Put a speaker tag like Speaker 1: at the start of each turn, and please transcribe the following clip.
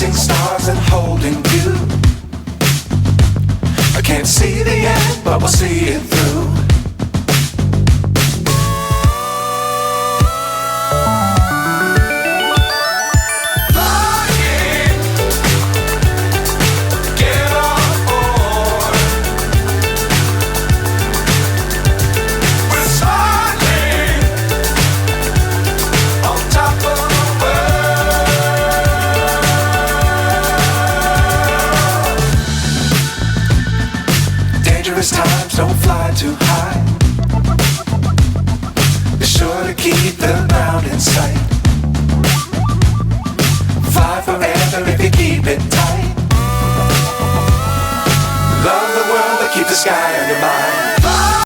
Speaker 1: chasing stars and holding you. I can't see the end, but we'll see it through. Times don't fly too high. Be sure to keep the ground in sight. Fly forever if you keep it tight. Love the world, but keep the sky on your mind.